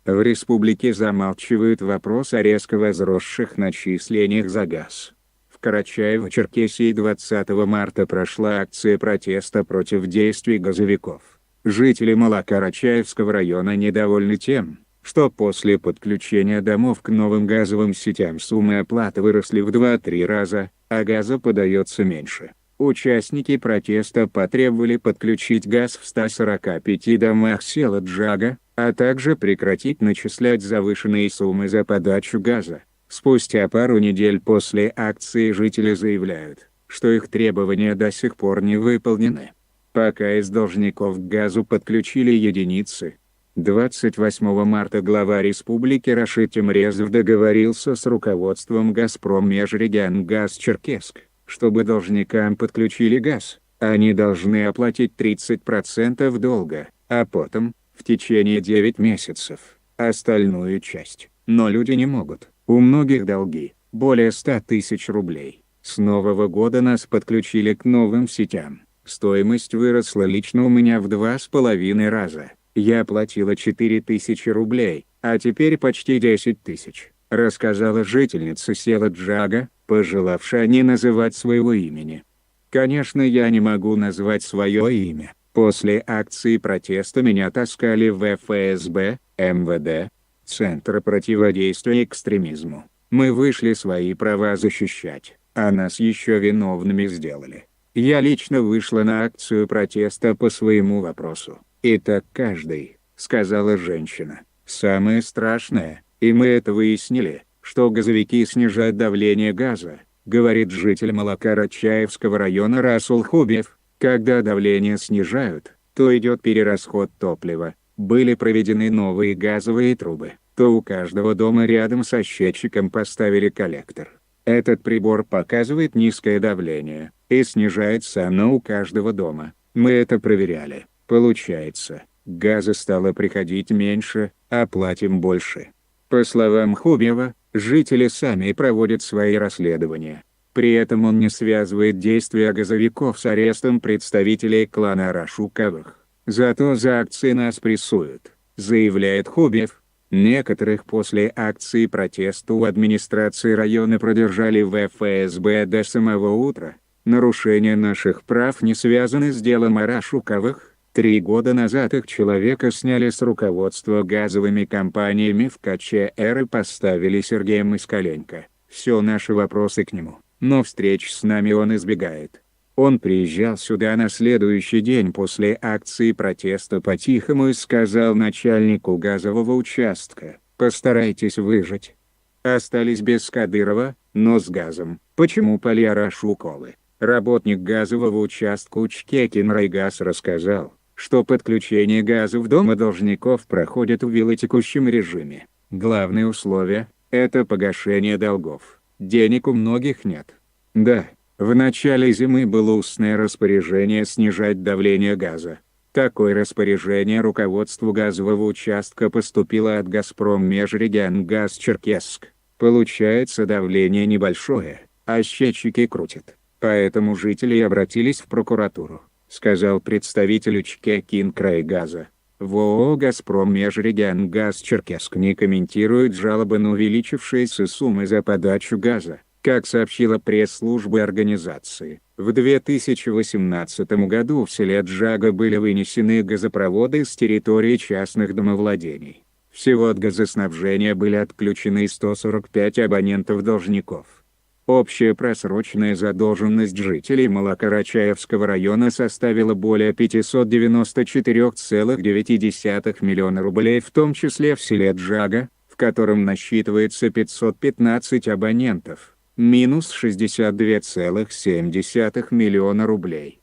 В республике замалчивают вопрос о резко возросших начислениях за газ. В Карачаево-Черкесии 20 марта прошла акция протеста против действий газовиков. Жители Малокарачаевского района недовольны тем, что после подключения домов к новым газовым сетям суммы оплаты выросли в 2-3 раза, а газа подается меньше. Участники протеста потребовали подключить газ в 145 домах села Джага, а также прекратить начислять завышенные суммы за подачу газа. Спустя пару недель после акции жители заявляют, что их требования до сих пор не выполнены. Пока из должников к газу подключили единицы. 28 марта глава республики Рашид Тимрезов договорился с руководством «Газпром Межрегионгаз Черкесск», чтобы должникам подключили газ. Они должны оплатить 30% долга, а потом, в течение 9 месяцев, остальную часть. Но люди не могут. У многих долги, более 100 тысяч рублей. С Нового года нас подключили к новым сетям. Стоимость выросла лично у меня в 2,5 раза. Я платила 4 тысячи рублей, а теперь почти 10 тысяч, рассказала жительница села Джага, пожелавшая не называть своего имени. Конечно, я не могу назвать свое имя. После акции протеста меня таскали в ФСБ, МВД, Центр противодействия экстремизму. Мы вышли свои права защищать, а нас еще виновными сделали. Я лично вышла на акцию протеста по своему вопросу. И так каждый, сказала женщина. Самое страшное, и мы это выяснили, что газовики снижают давление газа, говорит житель Малокарачаевского района Расул Хубиев. Когда давление снижают, то идет перерасход топлива. Были проведены новые газовые трубы, то у каждого дома рядом со счетчиком поставили коллектор. Этот прибор показывает низкое давление, и снижается оно у каждого дома. Мы это проверяли. Получается, газа стало приходить меньше, а платим больше. По словам Хубиева, жители сами проводят свои расследования. При этом он не связывает действия газовиков с арестом представителей клана Рашуковых. Зато за акции нас прессуют, заявляет Хубиев. Некоторых после акции протеста у администрации района продержали в ФСБ до самого утра. Нарушения наших прав не связаны с делом о Рашуковых. 3 года назад их человека сняли с руководства газовыми компаниями в КЧР и поставили Сергея Москаленко. Все наши вопросы к нему, но встреч с нами он избегает. Он приезжал сюда на следующий день после акции протеста по-тихому и сказал начальнику газового участка: «Постарайтесь выжить». Остались без Кадырова, но с газом. Почему Палья Рашуковы? Работник газового участка Учкекин Райгаз рассказал, что подключение газа в дома должников проходит в велотекущем режиме. Главное условие – это погашение долгов. Денег у многих нет. Да, в начале зимы было устное распоряжение снижать давление газа. Такое распоряжение руководству газового участка поступило от «Газпром Межрегионгаз Черкесск». Получается, давление небольшое, а счетчики крутят. Поэтому жители обратились в прокуратуру, сказал представитель Учкекин Крайгаза. В ООО «Газпром Межрегионгаз Черкесск» не комментируют жалобы на увеличившиеся суммы за подачу газа. Как сообщила пресс-служба организации, в 2018 году в селе Джага были вынесены газопроводы с территории частных домовладений. Всего от газоснабжения были отключены 145 абонентов-должников. Общая просроченная задолженность жителей Малокарачаевского района составила более 594,9 миллиона рублей, в том числе в селе Джага, в котором насчитывается 515 абонентов, минус 62,7 миллиона рублей.